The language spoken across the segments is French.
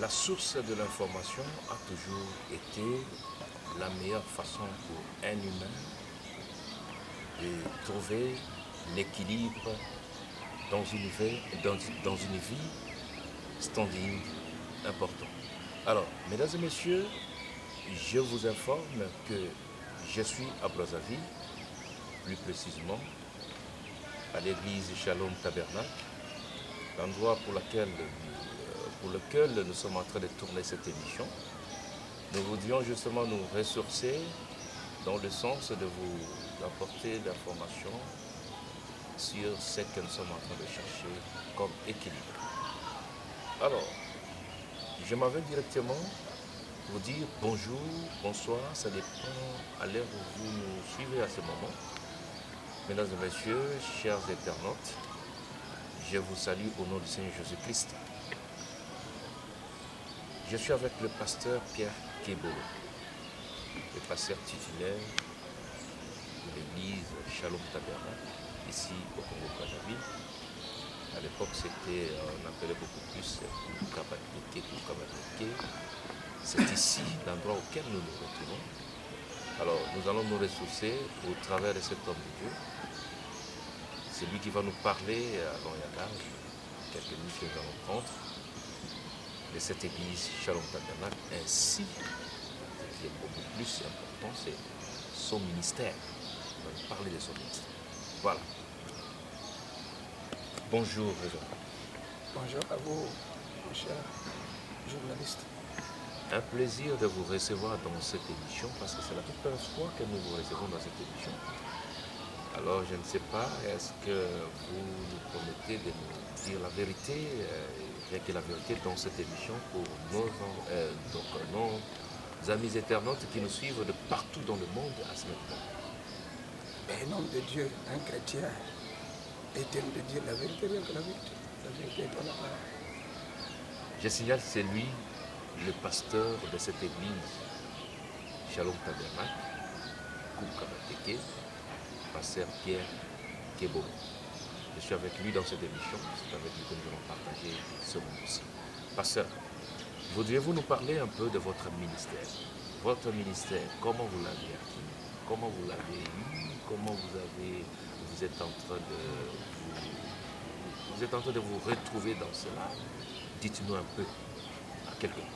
La source de l'information a toujours été la meilleure façon pour un humain de trouver l'équilibre dans une vie standing importante. Alors, mesdames et messieurs, je vous informe que je suis à Brazzaville, plus précisément à l'église Shalom Tabernacle, l'endroit pour lequel nous sommes en train de tourner cette émission. Nous voudrions justement nous ressourcer dans le sens de vous apporter l'information sur ce que nous sommes en train de chercher comme équilibre. Alors, je m'en vais directement vous dire bonjour, bonsoir, ça dépend à l'heure où vous nous suivez à ce moment. Mesdames et messieurs, chers internautes, je vous salue au nom du Seigneur Jésus-Christ. Je suis avec le pasteur Pierre Kebolo, le pasteur titulaire de l'église Shalom Tabernacle, ici au Congo-Brazzaville. À l'époque, on appelait beaucoup plus Koukabadeke. C'est ici l'endroit auquel nous nous retrouvons. Alors, nous allons nous ressourcer au travers de cet homme de Dieu. C'est lui qui va nous parler à long et à large, quelques minutes que nous allons prendre, de cette église Shalom Tabernacle, ainsi, ce qui est beaucoup plus important, c'est son ministère. On va nous parler de son ministère. Voilà. Bonjour, Révérend. Bonjour à vous, mon cher journaliste. Un plaisir de vous recevoir dans cette émission, parce que c'est la toute première fois que nous vous recevons dans cette émission. Alors, je ne sais pas, est-ce que vous nous promettez de nous dire la vérité, rien que la vérité dans cette émission pour nos amis internautes qui nous suivent de partout dans le monde à ce moment. Mais nom de Dieu, un chrétien est-il de dire la vérité, rien que la vérité. La vérité est dans la parole. Je signale, c'est lui, le pasteur de cette église, Shalom Tabernacle, Koukabadeke, pasteur Pierre Kebolo. Je suis avec lui dans cette émission, c'est avec lui que nous allons partager ce moment-ci. Pasteur, voudriez-vous nous parler un peu de votre ministère? Votre ministère, comment vous l'avez acquis? Comment vous l'avez eu? Comment vous êtes en train de vous retrouver dans cela? Dites-nous un peu, à quelqu'un.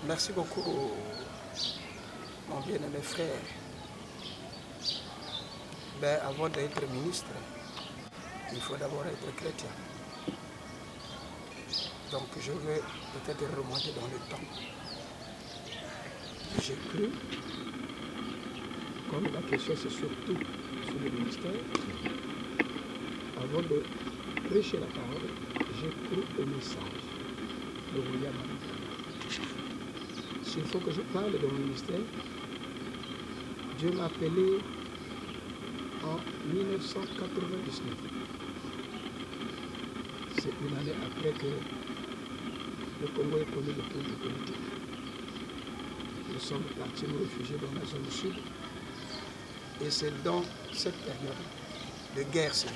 Merci beaucoup, mon bien-aimé frère. Ben, avant d'être ministre, il faut d'abord être chrétien. Donc je vais peut-être remonter dans le temps. J'ai cru, comme la question c'est surtout sur le ministère, avant de prêcher la parole, j'ai cru au message de William Branham. S'il faut que je parle de mon ministère, Dieu m'a appelé en 1999. C'est une année après que le Congo ait connu le trouble politique. Nous sommes partis nous réfugier dans la zone sud. Et c'est dans cette période de guerre civile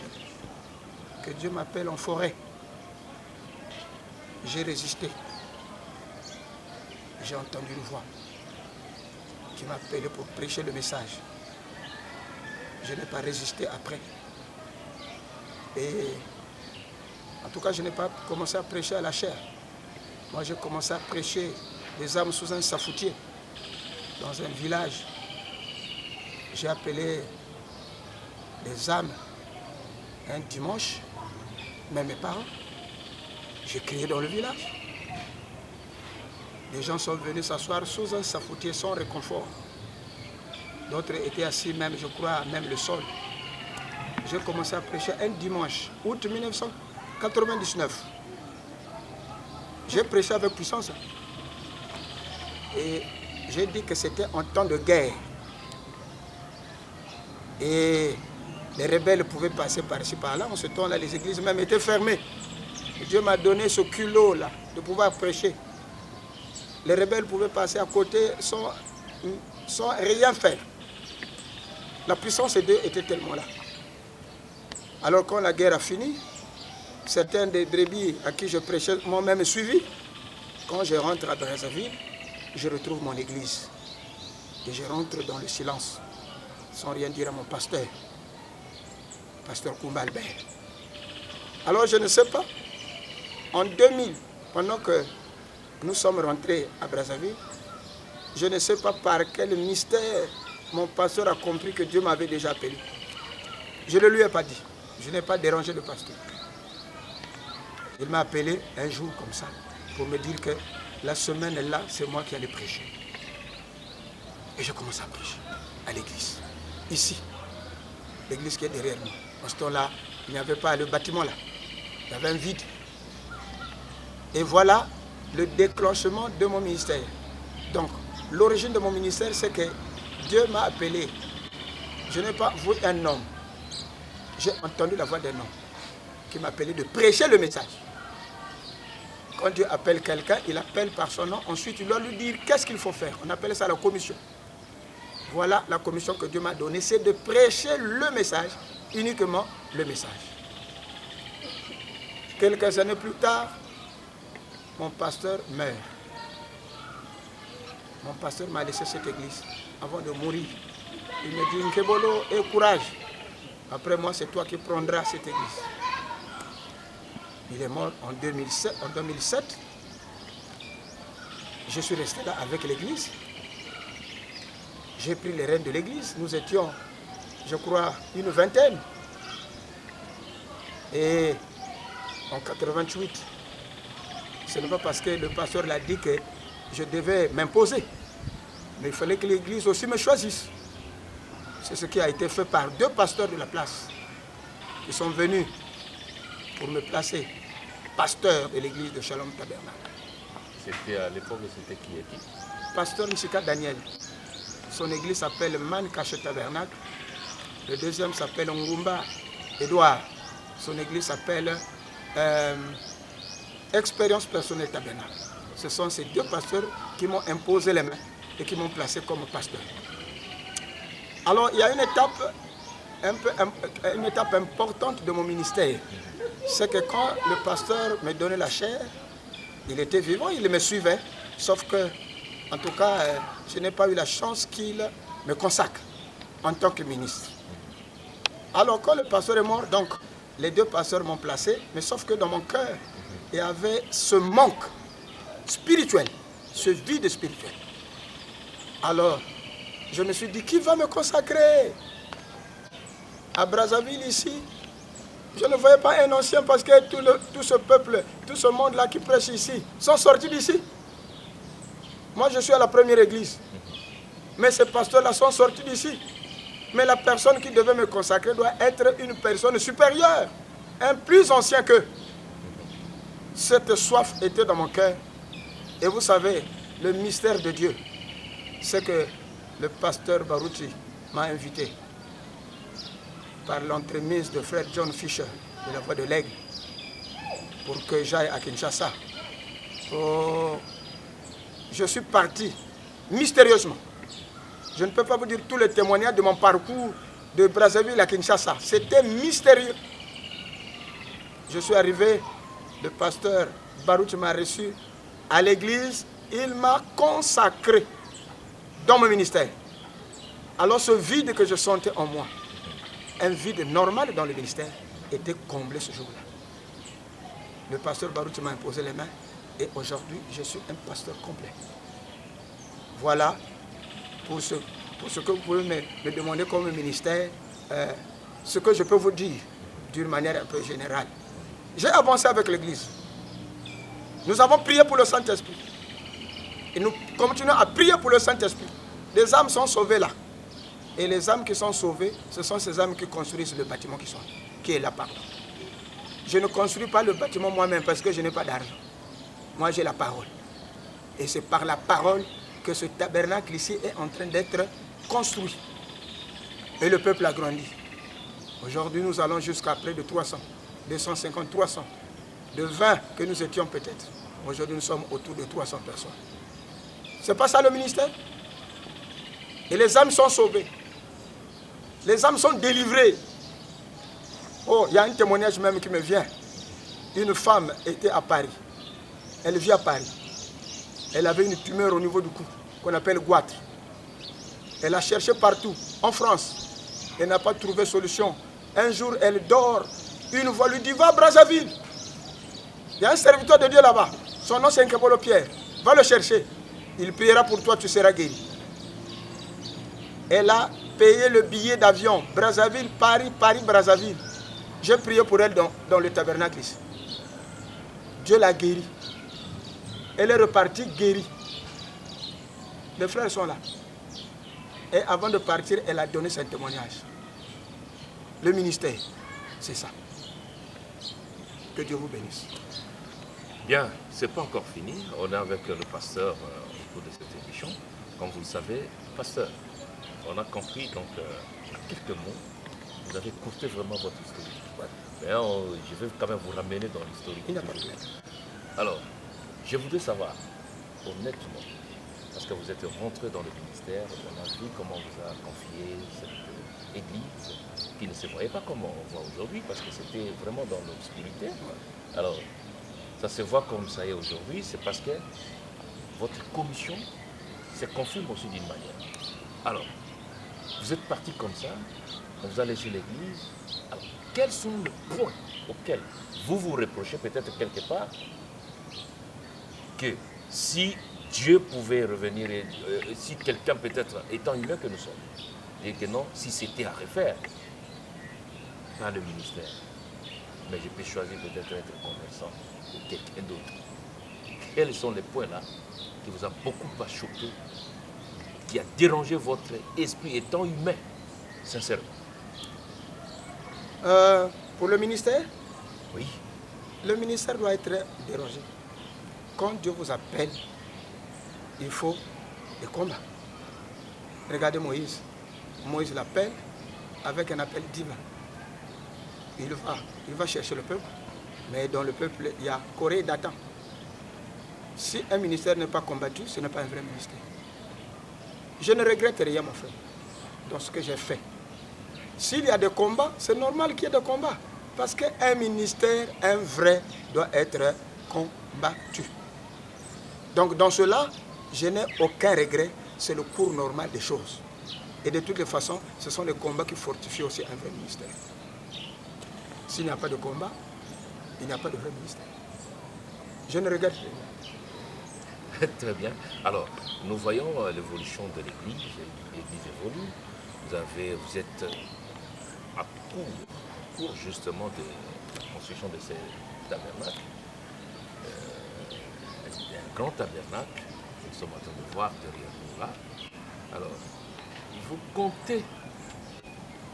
que Dieu m'appelle en forêt. J'ai résisté. J'ai entendu une voix qui m'appelait pour prêcher le message. Je n'ai pas résisté après. Et en tout cas, je n'ai pas commencé à prêcher à la chair. Moi, j'ai commencé à prêcher des âmes sous un safoutier dans un village. J'ai appelé les âmes un dimanche, même mes parents. J'ai crié dans le village. Les gens sont venus s'asseoir sous un safoutier sans réconfort. D'autres étaient assis même, je crois, même le sol. J'ai commencé à prêcher un dimanche, août 1999. J'ai prêché avec puissance. Et j'ai dit que c'était en temps de guerre. Et les rebelles pouvaient passer par-ci, par-là. En ce temps-là, les églises même étaient fermées. Et Dieu m'a donné ce culot-là de pouvoir prêcher. Les rebelles pouvaient passer à côté sans rien faire. La puissance de Dieu était tellement là. Alors quand la guerre a fini, certains des brebis à qui je prêchais m'ont même suivi. Quand je rentre à Brazzaville, je retrouve mon église. Et je rentre dans le silence, sans rien dire à mon pasteur, pasteur Koumba Albert. Alors je ne sais pas, en 2000, pendant que nous sommes rentrés à Brazzaville, je ne sais pas par quel mystère mon pasteur a compris que Dieu m'avait déjà appelé. Je ne lui ai pas dit, je n'ai pas dérangé le pasteur. Il m'a appelé un jour comme ça, pour me dire que la semaine là, c'est moi qui allais prêcher. Et je commence à prêcher à l'église, ici, l'église qui est derrière nous. En ce temps-là, il n'y avait pas le bâtiment là, il y avait un vide. Et voilà le déclenchement de mon ministère. Donc, l'origine de mon ministère, c'est que Dieu m'a appelé. Je n'ai pas vu un homme. J'ai entendu la voix d'un homme qui m'a appelé de prêcher le message. Quand Dieu appelle quelqu'un, il appelle par son nom. Ensuite, il doit lui dire qu'est-ce qu'il faut faire. On appelle ça la commission. Voilà la commission que Dieu m'a donnée, c'est de prêcher le message, uniquement le message. Quelques années plus tard, mon pasteur meurt. Mon pasteur m'a laissé cette église avant de mourir. Il me dit, Nkebolo, aie courage. Après moi, c'est toi qui prendras cette église. Il est mort en 2007. Je suis resté là avec l'église. J'ai pris les rênes de l'église. Nous étions, je crois, une vingtaine. Et en 88, ce n'est pas parce que le pasteur l'a dit que je devais m'imposer. Mais il fallait que l'église aussi me choisisse. C'est ce qui a été fait par 2 pasteurs de la place qui sont venus pour me placer pasteur de l'église de Shalom Tabernacle. C'était à l'époque, c'était qui et qui? Pasteur Nchika Daniel. Son église s'appelle Man Caché Tabernacle. Le deuxième s'appelle Ngumba Edouard. Son église s'appelle Expérience Personnelle Tabernacle. Ce sont ces 2 pasteurs qui m'ont imposé les mains et qui m'ont placé comme pasteur. Alors, il y a une étape importante de mon ministère. C'est que quand le pasteur me donnait la chair, il était vivant, il me suivait. Sauf que, en tout cas, je n'ai pas eu la chance qu'il me consacre en tant que ministre. Alors, quand le pasteur est mort, donc, les 2 pasteurs m'ont placé, mais sauf que dans mon cœur, il y avait ce manque spirituel, ce vide spirituel. Alors, je me suis dit, qui va me consacrer? À Brazzaville, ici, je ne voyais pas un ancien parce que tout ce peuple, tout ce monde-là qui prêche ici, sont sortis d'ici. Moi, je suis à la première église. Mais ces pasteurs-là sont sortis d'ici. Mais la personne qui devait me consacrer doit être une personne supérieure, un plus ancien qu'eux. Cette soif était dans mon cœur. Et vous savez, le mystère de Dieu, c'est que le pasteur Baruti m'a invité par l'entremise de frère John Fisher de la Voix de l'Aigle pour que j'aille à Kinshasa. Oh, je suis parti mystérieusement. Je ne peux pas vous dire tous les témoignages de mon parcours de Brazzaville à Kinshasa. C'était mystérieux. Je suis arrivé, le pasteur Baruti m'a reçu à l'église, il m'a consacré dans mon ministère. Alors ce vide que je sentais en moi, un vide normal dans le ministère, était comblé ce jour-là. Le pasteur Baruti m'a imposé les mains et aujourd'hui je suis un pasteur complet. Voilà pour ce que vous pouvez me demander comme ministère, ce que je peux vous dire d'une manière un peu générale. J'ai avancé avec l'église. Nous avons prié pour le Saint-Esprit. Et nous continuons à prier pour le Saint-Esprit. Les âmes sont sauvées là. Et les âmes qui sont sauvées, ce sont ces âmes qui construisent le bâtiment qui est là partout. Je ne construis pas le bâtiment moi-même parce que je n'ai pas d'argent. Moi, j'ai la parole. Et c'est par la parole que ce tabernacle ici est en train d'être construit. Et le peuple a grandi. Aujourd'hui, nous allons jusqu'à près de 300, 250, 300. De 20 que nous étions peut-être. Aujourd'hui, nous sommes autour de 300 personnes. C'est pas ça le ministère? Et les âmes sont sauvées. Les âmes sont délivrées. Oh, il y a un témoignage même qui me vient. une femme était à Paris. Elle vit à Paris. Elle avait une tumeur au niveau du cou, qu'on appelle goitre. Elle a cherché partout, en France. Elle n'a pas trouvé solution. Un jour, elle dort. Une voix lui dit, va à Brazzaville. Il y a un serviteur de Dieu là-bas. Son nom, c'est Nkebolo Pierre. Va le chercher. Il priera pour toi, tu seras guéri. Elle a payé le billet d'avion. Brazzaville, Paris, Paris, Brazzaville. J'ai prié pour elle dans le tabernacle ici. Dieu l'a guérie. Elle est repartie guérie. Les frères sont là. Et avant de partir, elle a donné son témoignage. Le ministère, c'est ça. Que Dieu vous bénisse. Bien, c'est pas encore fini. On est avec le pasteur au cours de cette émission. Comme vous le savez, pasteur, on a compris donc à quelques mots, vous avez courté vraiment votre historique. Ouais. Mais je vais quand même vous ramener dans l'historique. Il n'y a pas de problème. Alors, je voudrais savoir, honnêtement, parce que vous êtes rentré dans le ministère, on a vu comment on vous a confié cette église qui ne se voyait pas comme on voit aujourd'hui, parce que c'était vraiment dans l'obscurité. Alors, ça se voit comme ça est aujourd'hui, c'est parce que votre commission se confirme aussi d'une manière. Alors, vous êtes parti comme ça, on vous a laissé l'église. Alors, quels sont les points auxquels vous vous reprochez peut-être quelque part que si Dieu pouvait revenir, si quelqu'un peut-être étant humain que nous sommes, et que non, si c'était à refaire, pas le ministère, mais je peux choisir peut-être d'être commerçant ou quelqu'un d'autre. Quels sont les points là qui vous a beaucoup choqué, qui a dérangé votre esprit étant humain, sincèrement? Pour le ministère, Oui. le ministère doit être dérangé. Quand Dieu vous appelle, il faut des combats. Regardez Moïse. Moïse l'appelle avec un appel divin. Il va chercher le peuple. Mais dans le peuple, il y a Corée et Dathan. Si un ministère n'est pas combattu, ce n'est pas un vrai ministère. Je ne regrette rien, mon frère, dans ce que j'ai fait. S'il y a des combats, c'est normal qu'il y ait des combats. Parce qu'un ministère, un vrai, doit être combattu. Donc dans cela, je n'ai aucun regret. C'est le cours normal des choses. Et de toutes les façons, ce sont les combats qui fortifient aussi un vrai ministère. S'il n'y a pas de combat, il n'y a pas de vrai ministère. Je ne regrette rien. Très bien. Alors, nous voyons l'évolution de l'Église. L'Église évolue. Vous êtes à court justement de la construction de ces tabernacles. Un grand tabernacle, nous sommes en train de voir derrière nous là. Alors, vous comptez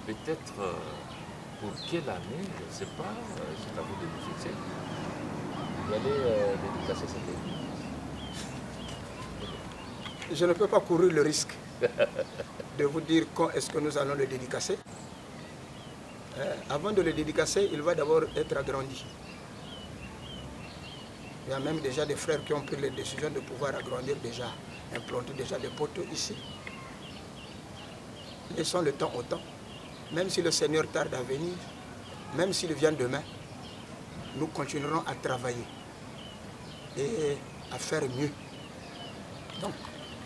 peut-être pour quelle année, je ne sais pas, c'est à vous de nous fixer. Vous allez dédicacer cette église. Je ne peux pas courir le risque de vous dire quand est-ce que nous allons le dédicacer. Avant de le dédicacer, il va d'abord être agrandi. Il y a même déjà des frères qui ont pris les décisions de pouvoir agrandir déjà, implanter déjà des poteaux ici. Laissons le temps au temps. Même si le Seigneur tarde à venir, même s'il vient demain, nous continuerons à travailler et à faire mieux. Donc,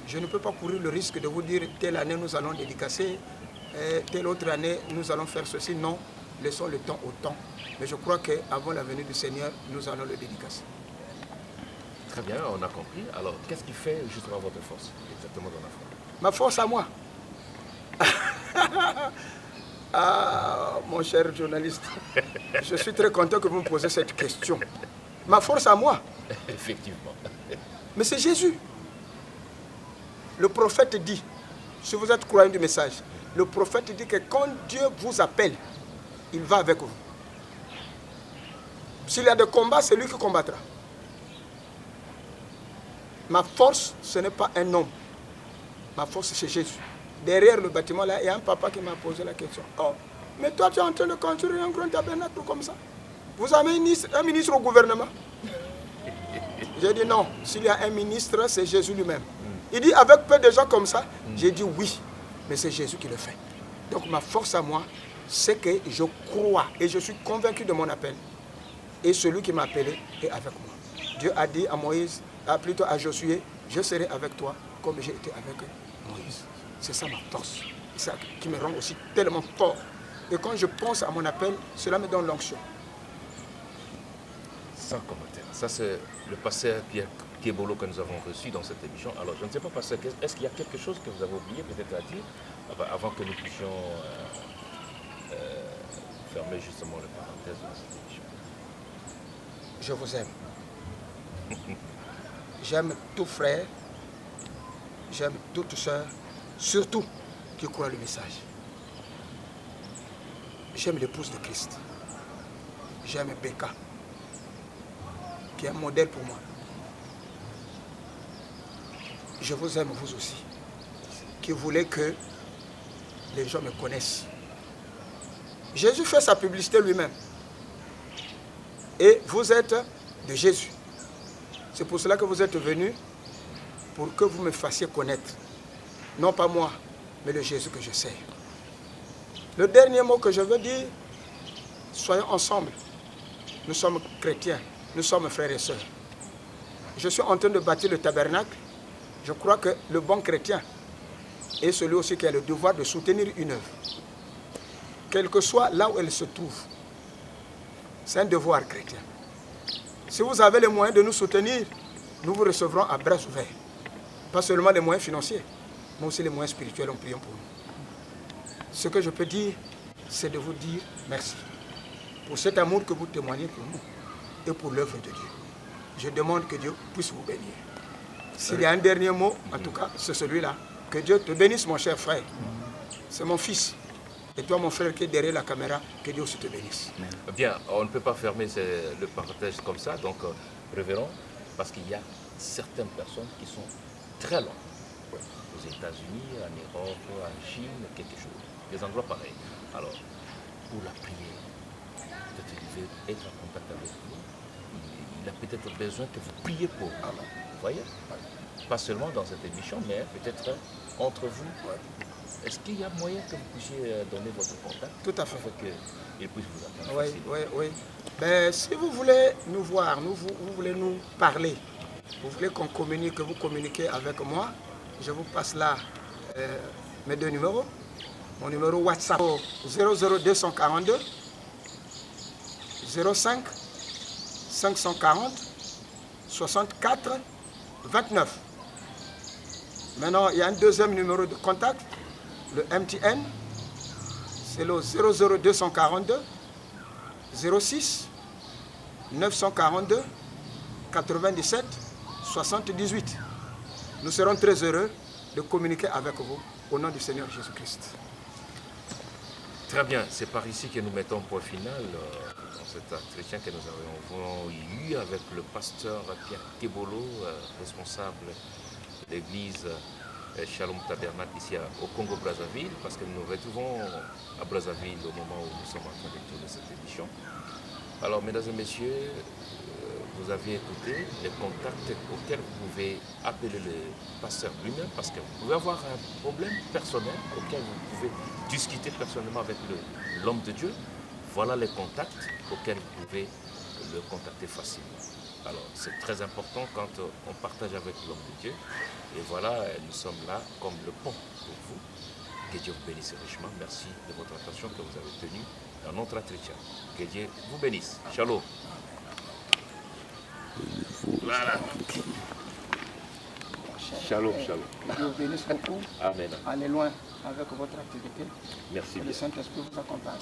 je ne peux pas courir le risque de vous dire telle année nous allons dédicacer, telle autre année nous allons faire ceci. Non, laissons le temps au temps. Mais je crois qu'avant la venue du Seigneur, nous allons le dédicacer. Très bien, on a compris. Alors, qu'est-ce qui fait justement votre force, exactement dans la foi? Ma force à moi. Ah, mon cher journaliste, je suis très content que vous me posiez cette question. Ma force à moi. Effectivement. Mais c'est Jésus. Le prophète dit, si vous êtes croyant du message, le prophète dit que quand Dieu vous appelle, il va avec vous. S'il y a des combats, c'est lui qui combattra. Ma force, ce n'est pas un homme. Ma force, c'est Jésus. Derrière le bâtiment, là, il y a un papa qui m'a posé la question. Oh, mais toi, tu es en train de construire un grand tabernacle comme ça. Vous avez un ministre au gouvernement? J'ai dit non. S'il y a un ministre, c'est Jésus lui-même. Il dit avec peu de gens comme ça. J'ai dit oui, mais c'est Jésus qui le fait. Donc ma force à moi, c'est que je crois et je suis convaincu de mon appel. et celui qui m'a appelé est avec moi. Dieu a dit à Moïse, plutôt à Josué, je serai avec toi comme j'ai été avec Moïse. C'est ça ma force. C'est ça qui me rend aussi tellement fort. Et quand je pense à mon appel, cela me donne l'onction. Sans commentaire. Ça, c'est le pasteur Pierre Kebolo que nous avons reçu dans cette émission. Alors, je ne sais pas, pasteur, est-ce qu'il y a quelque chose que vous avez oublié peut-être à dire avant que nous puissions fermer justement la parenthèse de cette émission? Je vous aime. J'aime tout frère, j'aime toute sœur, surtout qui croit le message. J'aime l'épouse de Christ. J'aime Becca, qui est un modèle pour moi. Je vous aime vous aussi, qui voulez que les gens me connaissent. Jésus fait sa publicité lui-même. Et vous êtes de Jésus. C'est pour cela que vous êtes venus, pour que vous me fassiez connaître. Non pas moi, mais le Jésus que je sers. Le dernier mot que je veux dire, soyons ensemble. Nous sommes chrétiens, nous sommes frères et sœurs. Je suis en train de bâtir le tabernacle. Je crois que le bon chrétien est celui aussi qui a le devoir de soutenir une œuvre. Quelle que soit là où elle se trouve. C'est un devoir chrétien. Si vous avez les moyens de nous soutenir, nous vous recevrons à bras ouverts. Pas seulement les moyens financiers, mais aussi les moyens spirituels, en priant pour nous. Ce que je peux dire, c'est de vous dire merci pour cet amour que vous témoignez pour nous et pour l'œuvre de Dieu. Je demande que Dieu puisse vous bénir. S'il y a un dernier mot, en tout cas, c'est celui-là. Que Dieu te bénisse, mon cher frère. C'est mon fils. Et toi, mon frère qui est derrière la caméra, que Dieu aussi te bénisse. Bien, on ne peut pas fermer le parenthèse comme ça, donc révérend, parce qu'il y a certaines personnes qui sont très loin. Aux États-Unis, en Europe, en Chine, quelque chose. Des endroits pareils. Alors, pour la prière, peut-être il veut être en contact avec vous. Il a peut-être besoin que vous priez pour lui. Vous voyez? Pas seulement dans cette émission, mais peut-être entre vous. Est-ce qu'il y a moyen que vous puissiez donner votre contact? Tout à fait. Afin qu'il puisse vous attendre. Oui. Ben, si vous voulez nous voir, vous voulez nous parler, vous voulez qu'on communique, que vous communiquez avec moi, je vous passe là mes deux numéros. Mon numéro WhatsApp 00242 05 540 64 29. Maintenant, il y a un deuxième numéro de contact, le MTN, c'est le 00242 06 942 97 78. Nous serons très heureux de communiquer avec vous au nom du Seigneur Jésus-Christ. Très bien, c'est par ici que nous mettons point final dans cet entretien que nous avons eu avec le pasteur Pierre Kebolo, responsable de l'église Shalom Tabernacle ici au Congo-Brazzaville, parce que nous nous retrouvons à Brazzaville au moment où nous sommes en train de tourner cette émission. Alors, mesdames et messieurs, vous avez écouté les contacts auxquels vous pouvez appeler le pasteur lui-même, parce que vous pouvez avoir un problème personnel auquel vous pouvez discuter personnellement avec l'homme de Dieu. Voilà les contacts auxquels vous pouvez le contacter facilement. Alors, c'est très important quand on partage avec l'homme de Dieu. Et voilà, nous sommes là comme le pont pour vous. Que Dieu vous bénisse richement. Merci de votre attention que vous avez tenue dans notre entretien. Que Dieu vous bénisse. Shalom. Voilà. Shalom, shalom. Que Dieu vous bénisse beaucoup. Amen. Allez loin avec votre activité. Merci Que bien. le Saint-Esprit vous accompagne.